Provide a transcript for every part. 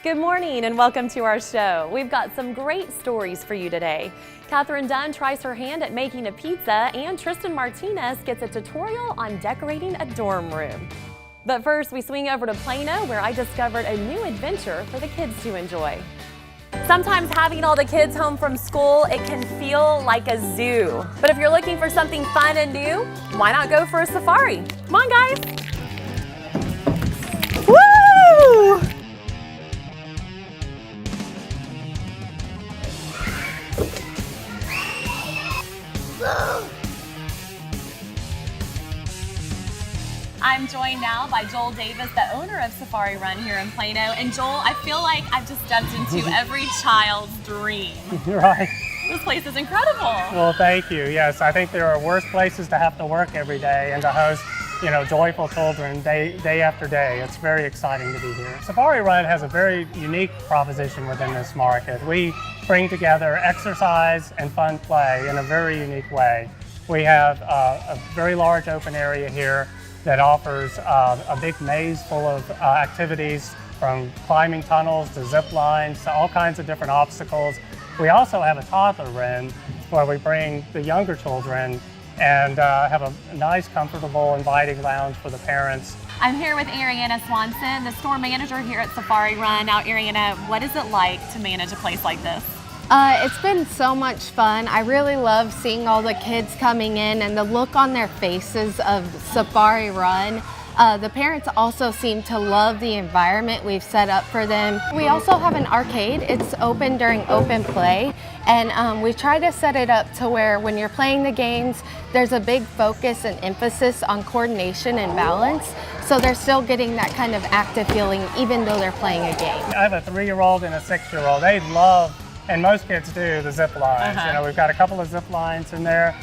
Good morning and welcome to our show. We've got some great stories for you today. Kathryn Dunn tries her hand at making a pizza and Tristan Martinez gets a tutorial on decorating a dorm room. But first, we swing over to Plano where I discovered a new adventure for the kids to enjoy. Sometimes having all the kids home from school, it can feel like a zoo. But if you're looking for something fun and new, why not go for a safari? Come on, guys. Woo! I'm joined now by Joel Davis, the owner of Safari Run here in Plano. And Joel, I feel like I've just stepped into every child's dream. Right. This place is incredible. Well, thank you. Yes, I think there are worse places to have to work every day and to host, joyful children day after day. It's very exciting to be here. Safari Run has a very unique proposition within this market. We bring together exercise and fun play in a very unique way. We have a very large open area here that offers a big maze full of activities, from climbing tunnels to zip lines to all kinds of different obstacles. We also have a toddler room where we bring the younger children and have a nice, comfortable, inviting lounge for the parents. I'm here with Ariana Swanson, the store manager here at Safari Run. Now, Ariana, what is it like to manage a place like this? It's been so much fun. I really love seeing all the kids coming in and the look on their faces of Safari Run. The parents also seem to love the environment we've set up for them. We also have an arcade. It's open during open play, and we try to set it up to where when you're playing the games, there's a big focus and emphasis on coordination and balance, so they're still getting that kind of active feeling even though they're playing a game. I have a 3-year-old and a 6-year-old. They love, and most kids do, the zip lines. We've got a couple of zip lines in there.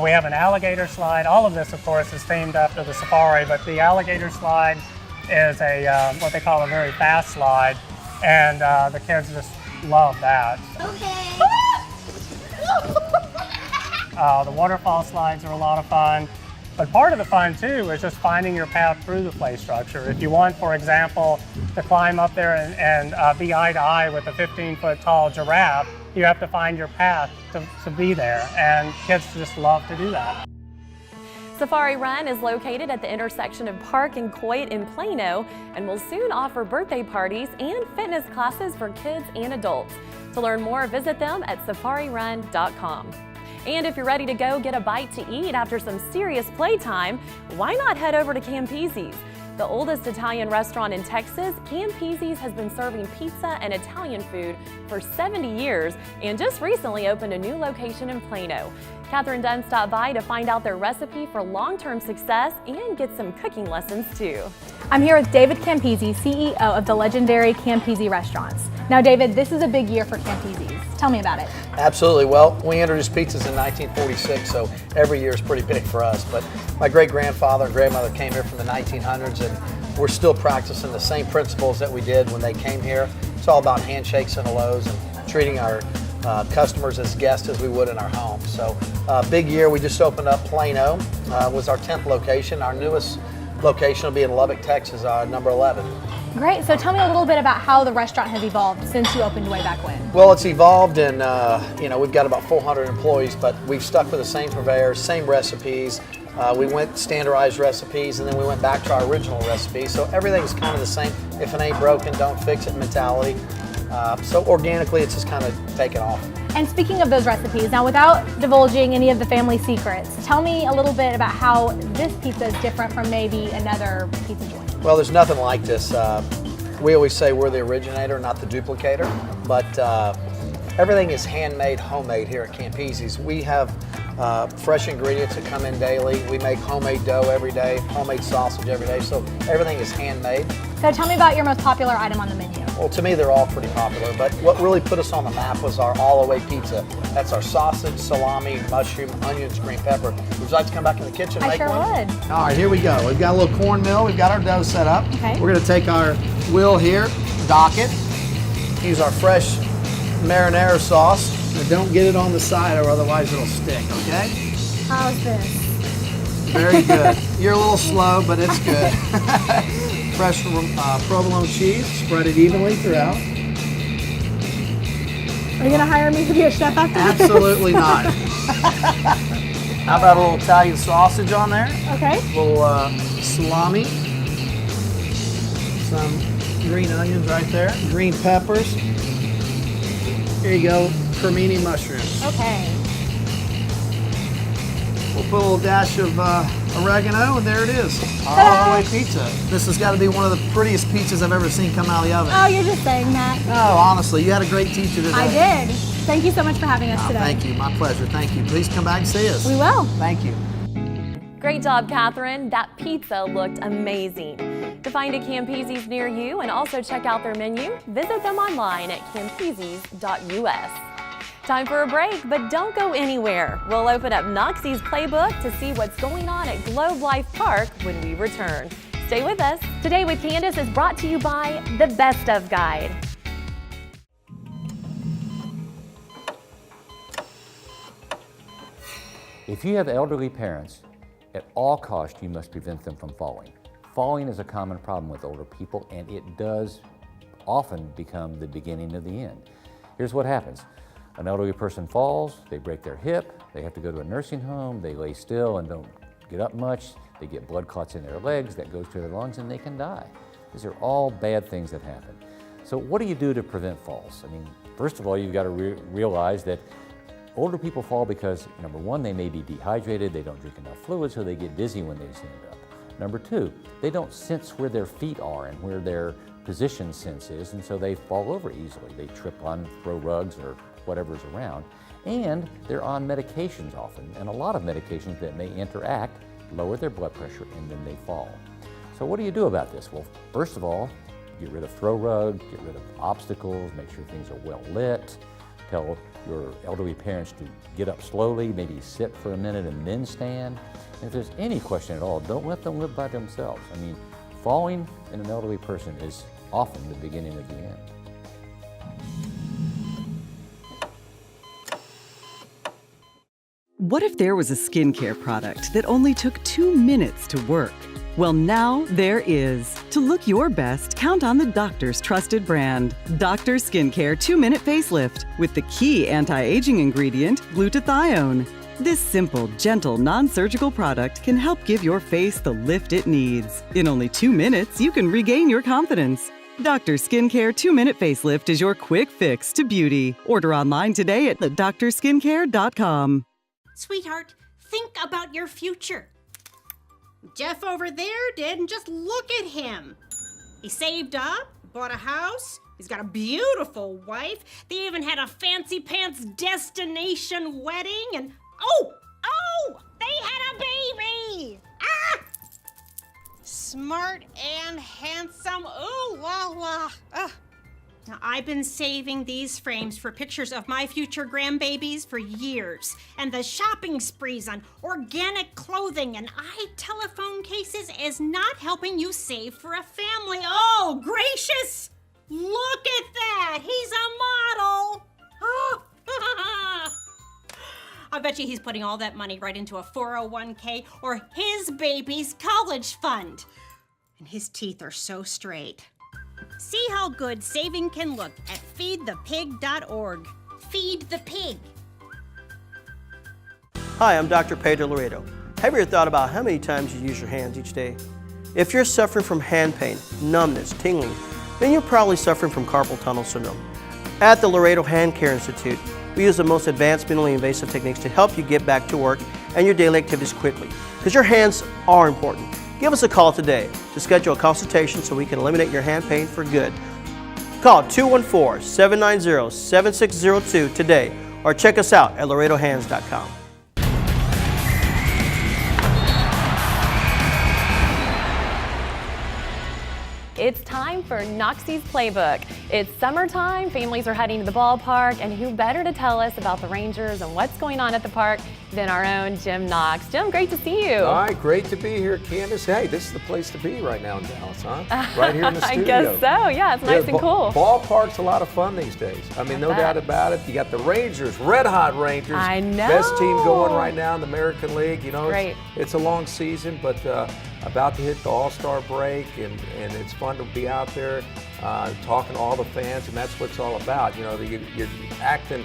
We have an alligator slide. All of this, of course, is themed after the safari, but the alligator slide is a what they call a very fast slide, and the kids just love that. Okay. The waterfall slides are a lot of fun, but part of the fun, too, is just finding your path through the play structure. If you want, for example, to climb up there and be eye to eye with a 15-foot tall giraffe, you have to find your path to be there, and kids just love to do that. Safari Run is located at the intersection of Park and Coit in Plano and will soon offer birthday parties and fitness classes for kids and adults. To learn more, visit them at safarirun.com. And if you're ready to go get a bite to eat after some serious playtime, why not head over to Campisi's? The oldest Italian restaurant in Texas, Campisi's has been serving pizza and Italian food for 70 years and just recently opened a new location in Plano. Kathryn Dunn stopped by to find out their recipe for long-term success and get some cooking lessons too. I'm here with David Campisi, CEO of the legendary Campisi restaurants. Now, David, this is a big year for Campisi's. Tell me about it. Absolutely. Well, we introduced pizzas in 1946, so every year is pretty big for us. But my great-grandfather and grandmother came here from the 1900s, and we're still practicing the same principles that we did when they came here. It's all about handshakes and hellos and treating our customers as guests as we would in our home. So big year. We just opened up Plano, was our 10th location. Our newest location will be in Lubbock, Texas, number 11. Great. So tell me a little bit about how the restaurant has evolved since you opened way back when. Well, it's evolved, and we've got about 400 employees, but we've stuck with the same purveyors, same recipes. We went standardized recipes, and then we went back to our original recipe. So everything's kind of the same. If it ain't broken, don't fix it mentality. So organically, it's just kind of taken off. And speaking of those recipes, now without divulging any of the family secrets, tell me a little bit about how this pizza is different from maybe another pizza joint. Well, there's nothing like this. We always say we're the originator, not the duplicator, but everything is handmade, homemade here at Campisi's. We have fresh ingredients that come in daily. We make homemade dough every day, homemade sausage every day, so everything is handmade. So tell me about your most popular item on the menu. Well, to me, they're all pretty popular, but what really put us on the map was our all-the-way pizza. That's our sausage, salami, mushroom, onions, green pepper. Would you like to come back in the kitchen and make one? I sure would. All right, here we go. We've got a little cornmeal. We've got our dough set up. Okay. We're going to take our wheel here, dock it, use our fresh marinara sauce. But don't get it on the side or otherwise it'll stick, okay? How's this? Very good. You're a little slow, but it's good. Fresh provolone cheese, spread it evenly throughout. Are you gonna hire me to be a chef after this? Absolutely not. How about a little Italian sausage on there? Okay. A little salami. Some green onions right there. Green peppers. Here you go, cremini mushrooms. Okay. We'll put a little dash of oregano, and there it is. Our all-the-way pizza. This has got to be one of the prettiest pizzas I've ever seen come out of the oven. Oh, you're just saying that. No, honestly, you had a great teacher today. I did. Thank you so much for having us today. Thank you. My pleasure. Thank you. Please come back and see us. We will. Thank you. Great job, Kathryn. That pizza looked amazing. To find a Campisi's near you and also check out their menu, visit them online at campisis.us. Time for a break, but don't go anywhere. We'll open up Knoxie's Playbook to see what's going on at Globe Life Park when we return. Stay with us. Today with Kandace is brought to you by the Best Of Guide. If you have elderly parents, at all costs you must prevent them from falling. Falling is a common problem with older people, and it does often become the beginning of the end. Here's what happens. An elderly person falls, they break their hip, they have to go to a nursing home, they lay still and don't get up much, they get blood clots in their legs, that goes to their lungs, and they can die. These are all bad things that happen. So what do you do to prevent falls? I mean, first of all, you've got to realize that older people fall because, number one, they may be dehydrated, they don't drink enough fluid, so they get dizzy when they stand up. Number two, they don't sense where their feet are and where their position sense is, and so they fall over easily. They trip on throw rugs or whatever's around. And they're on medications often, and a lot of medications that may interact, lower their blood pressure, and then they fall. So what do you do about this? Well, first of all, get rid of throw rugs, get rid of obstacles, make sure things are well lit. Tell your elderly parents to get up slowly, maybe sit for a minute and then stand. And if there's any question at all, don't let them live by themselves. I mean, falling in an elderly person is often the beginning of the end. What if there was a skincare product that only took 2 minutes to work? Well, now there is. To look your best, count on the doctor's trusted brand. Dr. Skincare 2-Minute Facelift with the key anti-aging ingredient, glutathione. This simple, gentle, non-surgical product can help give your face the lift it needs. In only 2 minutes, you can regain your confidence. Dr. Skincare 2-Minute Facelift is your quick fix to beauty. Order online today at drskincare.com. Sweetheart, think about your future. Jeff over there did, and just look at him. He saved up, bought a house, he's got a beautiful wife, they even had a fancy pants destination wedding, and oh, they had a baby! Ah! Smart and handsome, ooh la la. Now, I've been saving these frames for pictures of my future grandbabies for years, and the shopping sprees on organic clothing and telephone cases is not helping you save for a family. Oh, gracious! Look at that! He's a model! Oh. I bet you he's putting all that money right into a 401k or his baby's college fund. And his teeth are so straight. See how good saving can look at feedthepig.org. Feed the pig. Hi, I'm Dr. Pedro Laredo. Have you ever thought about how many times you use your hands each day? If you're suffering from hand pain, numbness, tingling, then you're probably suffering from carpal tunnel syndrome. At the Laredo Hand Care Institute, we use the most advanced minimally invasive techniques to help you get back to work and your daily activities quickly, because your hands are important. Give us a call today to schedule a consultation so we can eliminate your hand pain for good. Call 214-790-7602 today or check us out at laredohands.com. It's time for Knoxie's Playbook. It's summertime, families are heading to the ballpark, and who better to tell us about the Rangers and what's going on at the park than our own Jim Knox. Jim, great to see you. All right, great to be here, Candace. Hey, this is the place to be right now in Dallas, huh? Right here in the studio. I guess so, yeah, it's nice and cool. Ballpark's a lot of fun these days. I mean, no doubt about it. You got the Rangers, red hot Rangers. I know. Best team going right now in the American League. You know, great. It's a long season, but about to hit the All-Star break, and it's fun to be out there talking to all the fans, and that's what it's all about. You know, you're acting,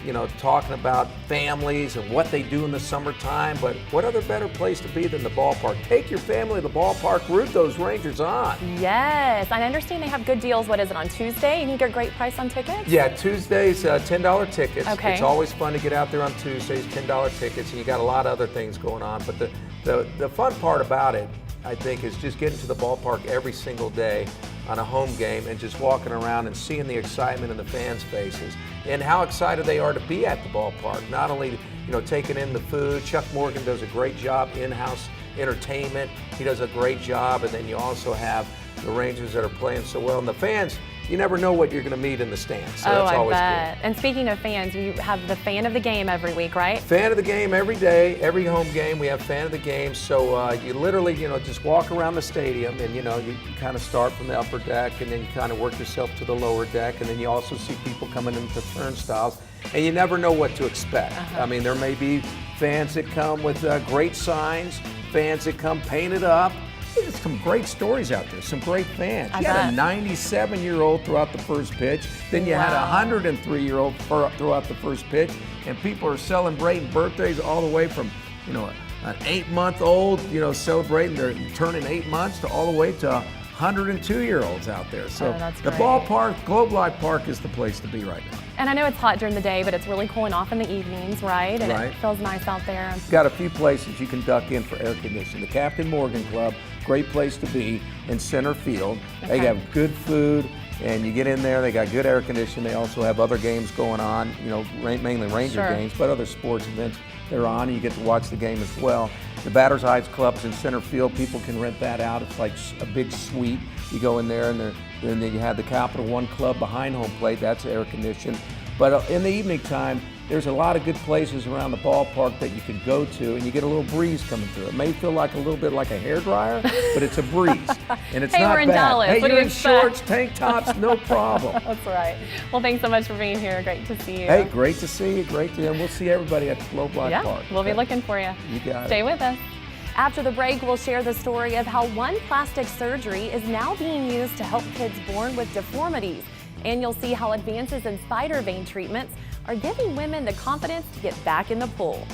you know, talking about families and what they do in the summertime, but what other better place to be than the ballpark? Take your family to the ballpark, root those Rangers on. Yes, I understand they have good deals. What is it, on Tuesday? You can get a great price on tickets? Yeah, Tuesdays, $10 tickets. Okay. It's always fun to get out there on Tuesdays, $10 tickets, and you got a lot of other things going on, but the fun part about it, I think, is just getting to the ballpark every single day on a home game and just walking around and seeing the excitement in the fans' faces and how excited they are to be at the ballpark. Not only, you know, taking in the food. Chuck Morgan does a great job, in-house entertainment. He does a great job, and then you also have the Rangers that are playing so well. And the fans, you never know what you're going to meet in the stands, so that's always good. And speaking of fans, you have the fan of the game every week, right? Fan of the game every day, every home game, we have fan of the game. So you literally, you know, just walk around the stadium, and, you know, you kind of start from the upper deck, and then you kind of work yourself to the lower deck, and then you also see people coming into the turnstiles, and you never know what to expect. I mean, there may be fans that come with great signs, fans that come painted up. There's some great stories out there, some great fans. You had a 97-year-old throughout the first pitch, then you had a 103-year-old throughout the first pitch, and people are celebrating birthdays all the way from, you know, an 8-month-old, you know, celebrating their turning 8 months to all the way to 102-year-olds out there. So the ballpark, Globe Life Park, is the place to be right now. And I know it's hot during the day, but it's really cooling off in the evenings, right? And it feels nice out there. Got a few places you can duck in for air conditioning. The Captain Morgan Club, great place to be in center field. They have good food, and you get in there, they got good air conditioning. They also have other games going on, you know, mainly Ranger games, but other sports events they're on, and you get to watch the game as well. The Batters Heights Club's in center field. People can rent that out. It's like a big suite. You go in there, and then you have the Capital One Club behind home plate. That's air conditioned. But in the evening time, there's a lot of good places around the ballpark that you could go to, and you get a little breeze coming through. It may feel like a little bit like a hairdryer, but it's a breeze, and it's not bad. We're in Dallas. Hey, what you're do you in shorts, tank tops, no problem. That's right. Well, thanks so much for being here. Great to see you. Hey, great to see you. And we'll see everybody at the Globe Life Park. We'll be looking for you. You got it. Stay with us. After the break, we'll share the story of how one plastic surgery is now being used to help kids born with deformities. And you'll see how advances in spider vein treatments are giving women the confidence to get back in the pool.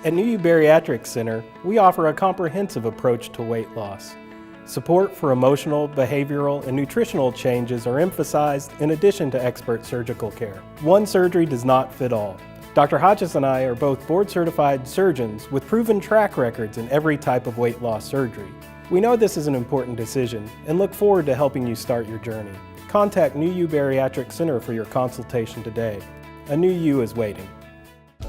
At NUU Bariatric Center, we offer a comprehensive approach to weight loss. Support for emotional, behavioral, and nutritional changes are emphasized in addition to expert surgical care. One surgery does not fit all. Dr. Hodges and I are both board-certified surgeons with proven track records in every type of weight loss surgery. We know this is an important decision and look forward to helping you start your journey. Contact NUU Bariatric Center for your consultation today. A new you is waiting.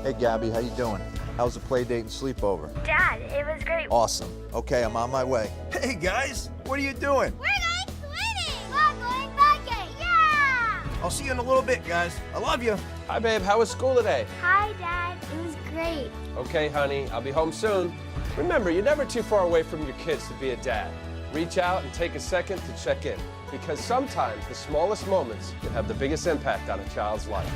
Hey Gabby, how you doing? How was the play date and sleepover? Dad, it was great. Awesome. Okay, I'm on my way. Hey guys, what are you doing? We're going swimming! We're going biking! Yeah! I'll see you in a little bit, guys. I love you. Hi babe, how was school today? Hi Dad, it was great. Okay honey, I'll be home soon. Remember, you're never too far away from your kids to be a dad. Reach out and take a second to check in, because sometimes the smallest moments can have the biggest impact on a child's life.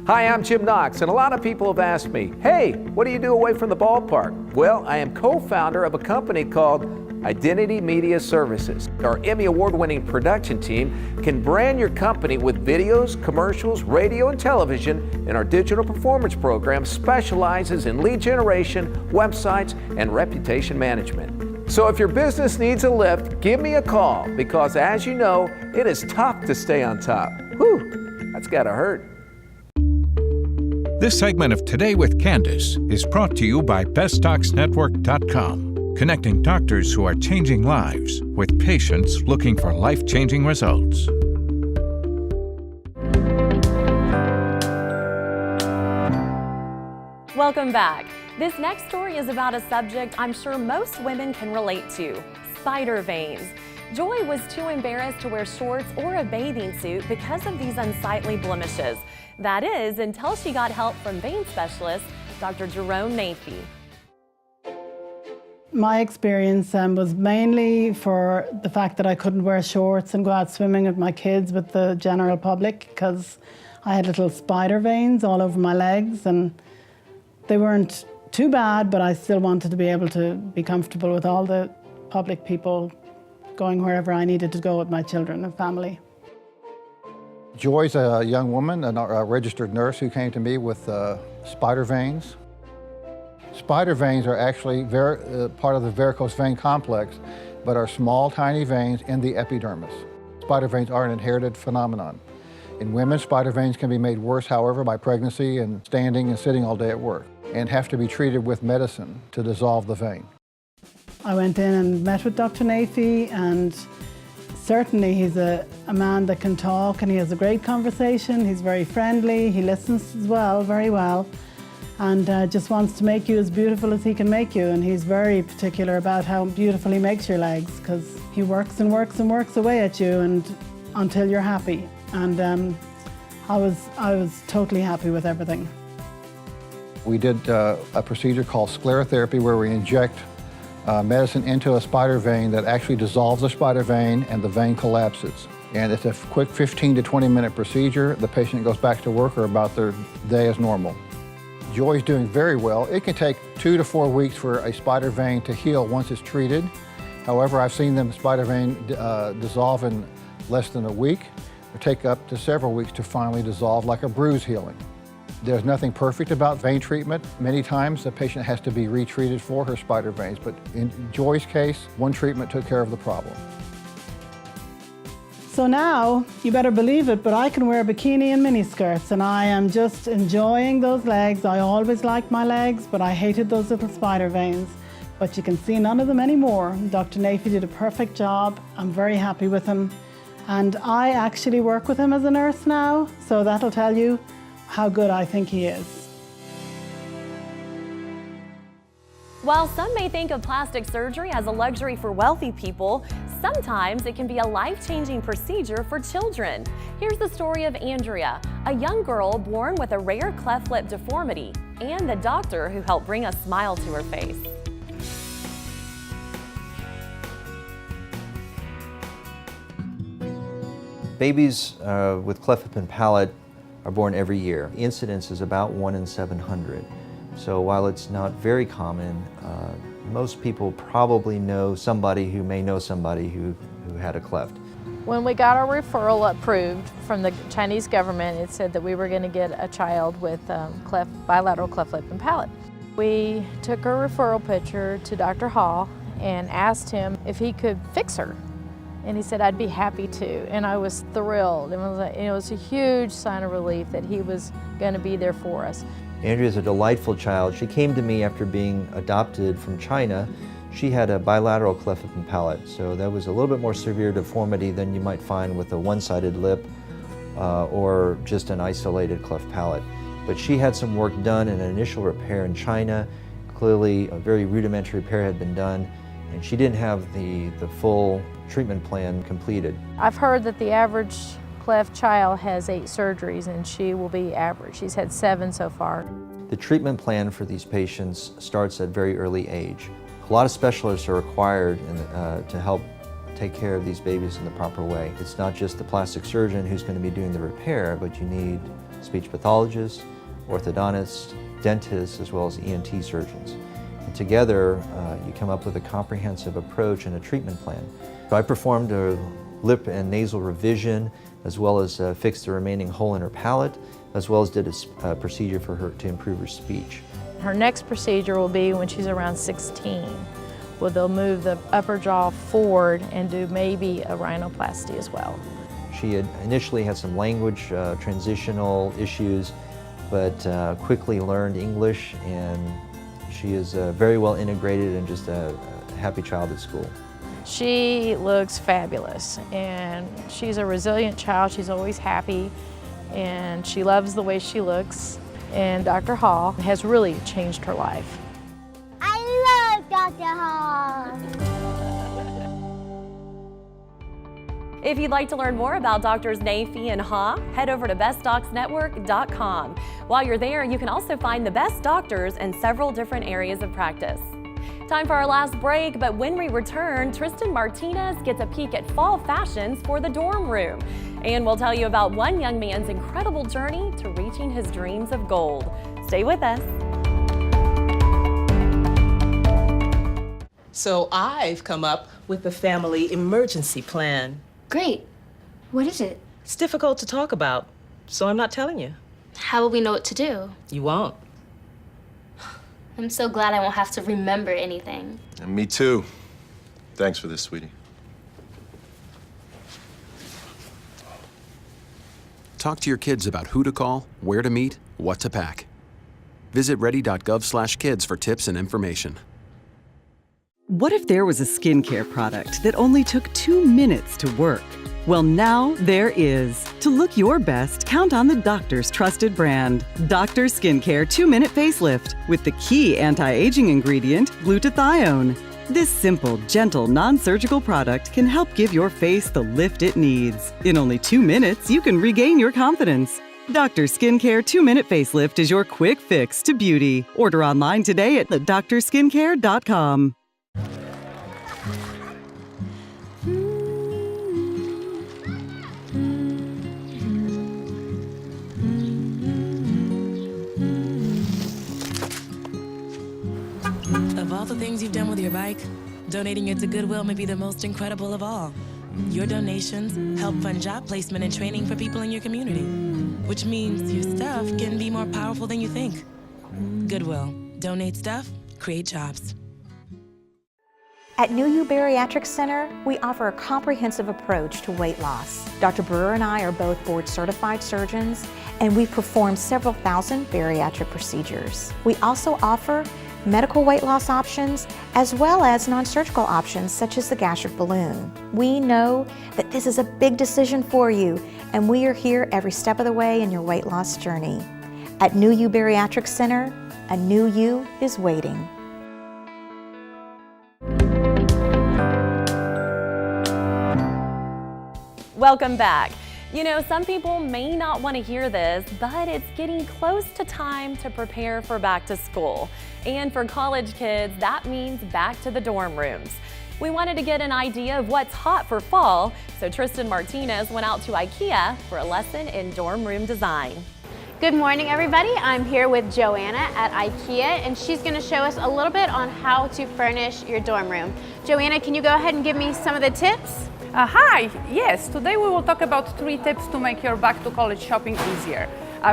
Hi, I'm Jim Knox, and a lot of people have asked me, hey, what do you do away from the ballpark? Well, I am co-founder of a company called Identity Media Services. Our Emmy Award-winning production team can brand your company with videos, commercials, radio, and television, and our digital performance program specializes in lead generation, websites, and reputation management. So if your business needs a lift, give me a call, because as you know, it is tough to stay on top. Whew, that's gotta hurt. This segment of Today with Kandace is brought to you by BestDocsNetwork.com, connecting doctors who are changing lives with patients looking for life-changing results. Welcome back. This next story is about a subject I'm sure most women can relate to: spider veins. Joy was too embarrassed to wear shorts or a bathing suit because of these unsightly blemishes. That is, until she got help from vein specialist, Dr. Jerome Naphy. My experience was mainly for the fact that I couldn't wear shorts and go out swimming with my kids with the general public, because I had little spider veins all over my legs, and they weren't too bad, but I still wanted to be able to be comfortable with all the public people going wherever I needed to go with my children and family. Joy's a young woman, a registered nurse, who came to me with spider veins. Spider veins are actually part of the varicose vein complex, but are small, tiny veins in the epidermis. Spider veins are an inherited phenomenon. In women, spider veins can be made worse, however, by pregnancy and standing and sitting all day at work, and have to be treated with medicine to dissolve the vein. I went in and met with Dr. Naphy, and certainly he's a man that can talk, and he has a great conversation. He's very friendly, he listens as well, very well, and just wants to make you as beautiful as he can make you. And he's very particular about how beautiful he makes your legs, because he works and works and works away at you and until you're happy. And I was totally happy with everything. We did a procedure called sclerotherapy, where we inject medicine into a spider vein that actually dissolves the spider vein and the vein collapses. And it's a quick 15 to 20 minute procedure. The patient goes back to work or about their day as normal. Joy's doing very well. It can take 2 to 4 weeks for a spider vein to heal once it's treated. However, I've seen the spider vein dissolve in less than a week, or take up to several weeks to finally dissolve, like a bruise healing. There's nothing perfect about vein treatment. Many times the patient has to be retreated for her spider veins, but in Joy's case, one treatment took care of the problem. So now, you better believe it, but I can wear a bikini and miniskirts, and I am just enjoying those legs. I always liked my legs, but I hated those little spider veins. But you can see none of them anymore. Dr. Naphy did a perfect job. I'm very happy with him. And I actually work with him as a nurse now, so that'll tell you how good I think he is. While some may think of plastic surgery as a luxury for wealthy people, sometimes it can be a life-changing procedure for children. Here's the story of Andrea, a young girl born with a rare cleft lip deformity, and the doctor who helped bring a smile to her face. Babies with cleft lip and palate are born every year. The incidence is about 1 in 700. So while it's not very common, most people probably know somebody who may know somebody who had a cleft. When we got our referral approved from the Chinese government, it said that we were going to get a child with bilateral cleft lip and palate. We took her referral picture to Dr. Hall and asked him if he could fix her. And he said, I'd be happy to. And I was thrilled. It was a huge sign of relief that he was going to be there for us. Andrea's a delightful child. She came to me after being adopted from China. She had a bilateral cleft lip and palate, so that was a little bit more severe deformity than you might find with a one-sided lip or just an isolated cleft palate. But she had some work done in an initial repair in China. Clearly, a very rudimentary repair had been done, and she didn't have the full treatment plan completed. I've heard that the average cleft child has 8 surgeries, and she will be average. She's had 7 so far. The treatment plan for these patients starts at very early age. A lot of specialists are required to help take care of these babies in the proper way. It's not just the plastic surgeon who's going to be doing the repair, but you need speech pathologists, orthodontists, dentists, as well as ENT surgeons. And together, you come up with a comprehensive approach and a treatment plan. So I performed a lip and nasal revision, as well as fixed the remaining hole in her palate, as well as did a procedure for her to improve her speech. Her next procedure will be when she's around 16. Well, they'll move the upper jaw forward and do maybe a rhinoplasty as well. She had initially had some language transitional issues, but quickly learned English, and she is very well integrated and just a happy child at school. She looks fabulous, and she's a resilient child. She's always happy, and she loves the way she looks. And Dr. Hall has really changed her life. I love Dr. Hall. If you'd like to learn more about Doctors Nafee and Ha, head over to bestdocsnetwork.com. While you're there, you can also find the best doctors in several different areas of practice. Time for our last break, but when we return, Tristan Martinez gets a peek at fall fashions for the dorm room. And we'll tell you about one young man's incredible journey to reaching his dreams of gold. Stay with us. So I've come up with the family emergency plan. Great. What is it? It's difficult to talk about, so I'm not telling you. How will we know what to do? You won't. I'm so glad I won't have to remember anything. And me too. Thanks for this, sweetie. Talk to your kids about who to call, where to meet, what to pack. Visit ready.gov/kids for tips and information. What if there was a skincare product that only took 2 minutes to work? Well, now there is. To look your best, count on the doctor's trusted brand. Dr. Skincare 2-Minute Facelift with the key anti-aging ingredient, glutathione. This simple, gentle, non-surgical product can help give your face the lift it needs. In only 2 minutes, you can regain your confidence. Dr. Skincare 2-Minute Facelift is your quick fix to beauty. Order online today at drskincare.com. Of all the things you've done with your bike, donating it to Goodwill may be the most incredible of all. Your donations help fund job placement and training for people in your community, which means your stuff can be more powerful than you think. Goodwill. Donate stuff, create jobs. At New You Bariatric Center, we offer a comprehensive approach to weight loss. Dr. Brewer and I are both board-certified surgeons, and we've performed several thousand bariatric procedures. We also offer medical weight loss options, as well as non-surgical options such as the gastric balloon. We know that this is a big decision for you, and we are here every step of the way in your weight loss journey. At New You Bariatric Center, a new you is waiting. Welcome back. You know, some people may not want to hear this, but it's getting close to time to prepare for back to school. And for college kids, that means back to the dorm rooms. We wanted to get an idea of what's hot for fall, so Tristan Martinez went out to IKEA for a lesson in dorm room design. Good morning, everybody. I'm here with Joanna at IKEA, and she's going to show us a little bit on how to furnish your dorm room. Joanna, can you go ahead and give me some of the tips? Hi, yes, today we will talk about 3 tips to make your back to college shopping easier.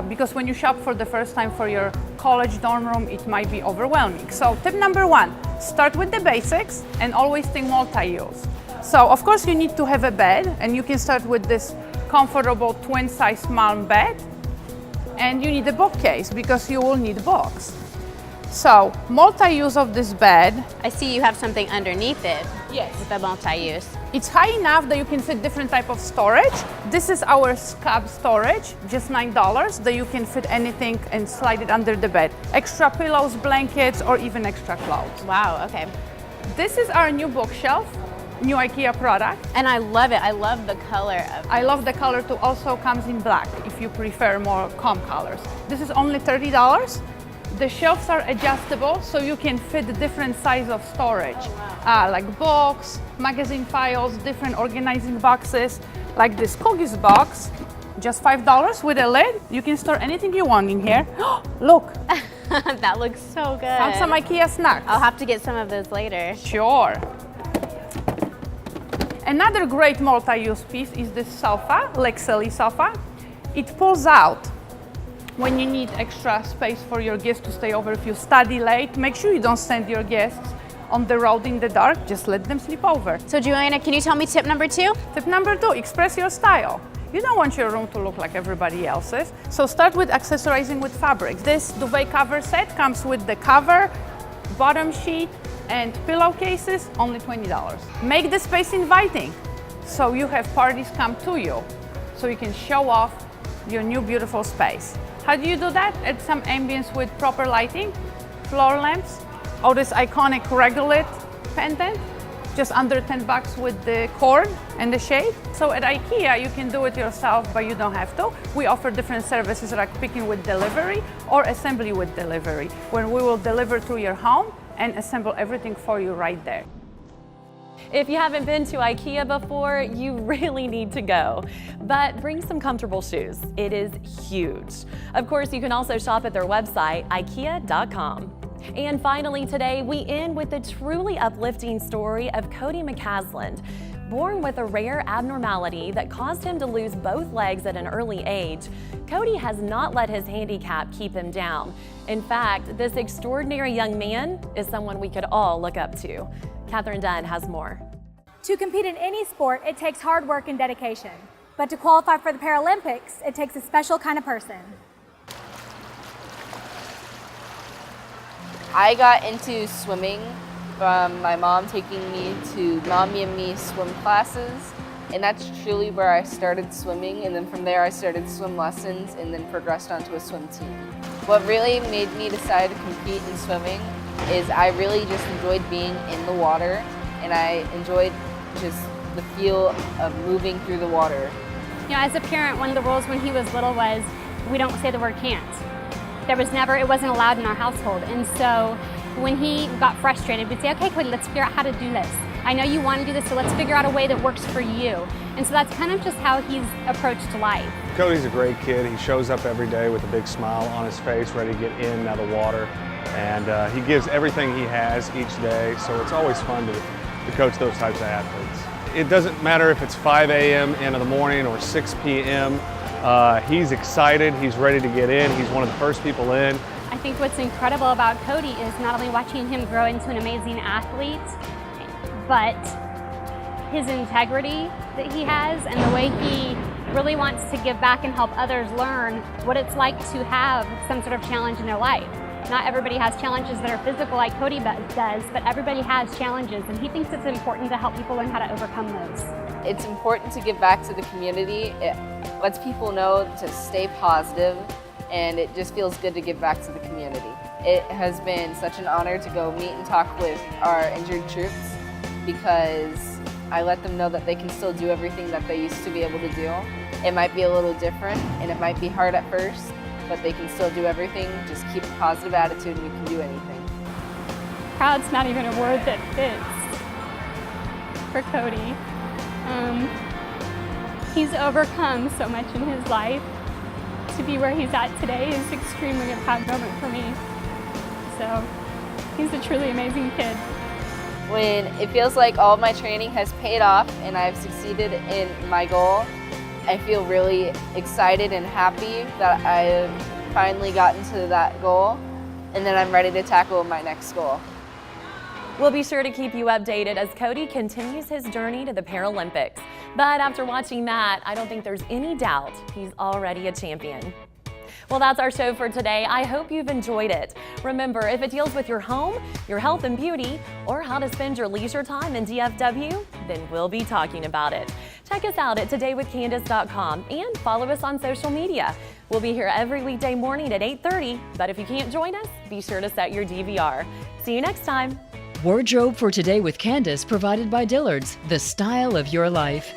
Because when you shop for the first time for your college dorm room, it might be overwhelming. So tip number 1, start with the basics and always think multi-use. So of course you need to have a bed, and you can start with this comfortable twin size Malm bed. And you need a bookcase because you will need a box. So, multi-use of this bed. I see you have something underneath it. Yes. With the multi-use. It's high enough that you can fit different type of storage. This is our scab storage, just $9, that you can fit anything and slide it under the bed. Extra pillows, blankets, or even extra clothes. Wow, okay. This is our new bookshelf, new IKEA product. And I love it. I love the color of it. I love the color too. Also comes in black if you prefer more calm colors. This is only $30. The shelves are adjustable, so you can fit different size of storage, like books, magazine files, different organizing boxes, like this cookies box, just $5 with a lid. You can store anything you want in here. Look, That looks so good. Found some IKEA snacks. I'll have to get some of those later. Sure. Another great multi-use piece is this sofa, Lexeli sofa. It pulls out when you need extra space for your guests to stay over if you study late. Make sure you don't send your guests on the road in the dark, just let them sleep over. So Joanna, can you tell me tip number 2? Tip number 2, express your style. You don't want your room to look like everybody else's, so start with accessorizing with fabrics. This duvet cover set comes with the cover, bottom sheet, and pillowcases, only $20. Make the space inviting, so you have parties come to you, so you can show off your new beautiful space. How do you do that? Add some ambience with proper lighting, floor lamps, or this iconic regolith pendant, just under $10 with the cord and the shade. So at IKEA, you can do it yourself, but you don't have to. We offer different services like picking with delivery or assembly with delivery, when we will deliver to your home and assemble everything for you right there. If you haven't been to IKEA before, you really need to go. But bring some comfortable shoes. It is huge. Of course, you can also shop at their website, IKEA.com. And finally today, we end with the truly uplifting story of Cody McCasland. Born with a rare abnormality that caused him to lose both legs at an early age, Cody has not let his handicap keep him down. In fact, this extraordinary young man is someone we could all look up to. Kathryn Dunn has more. To compete in any sport, it takes hard work and dedication. But to qualify for the Paralympics, it takes a special kind of person. I got into swimming from my mom taking me to Mommy and Me swim classes, and that's truly where I started swimming, and then from there I started swim lessons and then progressed onto a swim team. What really made me decide to compete in swimming is I really just enjoyed being in the water, and I enjoyed just the feel of moving through the water. You know, as a parent, one of the rules when he was little was we don't say the word can't. It wasn't allowed in our household. And so when he got frustrated, we'd say, okay, Cody, let's figure out how to do this. I know you want to do this, so let's figure out a way that works for you. And so that's kind of just how he's approached life. Cody's a great kid. He shows up every day with a big smile on his face, ready to get in and out of the water. And he gives everything he has each day, so it's always fun to coach those types of athletes. It doesn't matter if it's 5 a.m. in the morning or 6 p.m. He's excited, he's ready to get in, he's one of the first people in. I think what's incredible about Cody is not only watching him grow into an amazing athlete, but his integrity that he has and the way he really wants to give back and help others learn what it's like to have some sort of challenge in their life. Not everybody has challenges that are physical like Cody does, but everybody has challenges, and he thinks it's important to help people learn how to overcome those. It's important to give back to the community. It lets people know to stay positive, and it just feels good to give back to the community. It has been such an honor to go meet and talk with our injured troops, because I let them know that they can still do everything that they used to be able to do. It might be a little different, and it might be hard at first, but they can still do everything. Just keep a positive attitude and you can do anything. Proud's not even a word that fits for Cody. He's overcome so much in his life. To be where he's at today is extremely a proud moment for me. So he's a truly amazing kid. When it feels like all of my training has paid off and I've succeeded in my goal, I feel really excited and happy that I've finally gotten to that goal, and then I'm ready to tackle my next goal. We'll be sure to keep you updated as Cody continues his journey to the Paralympics. But after watching that, I don't think there's any doubt he's already a champion. Well, that's our show for today. I hope you've enjoyed it. Remember, if it deals with your home, your health and beauty, or how to spend your leisure time in DFW, then we'll be talking about it. Check us out at todaywithcandace.com and follow us on social media. We'll be here every weekday morning at 8:30, but if you can't join us, be sure to set your DVR. See you next time. Wardrobe for Today with Candace provided by Dillard's, the style of your life.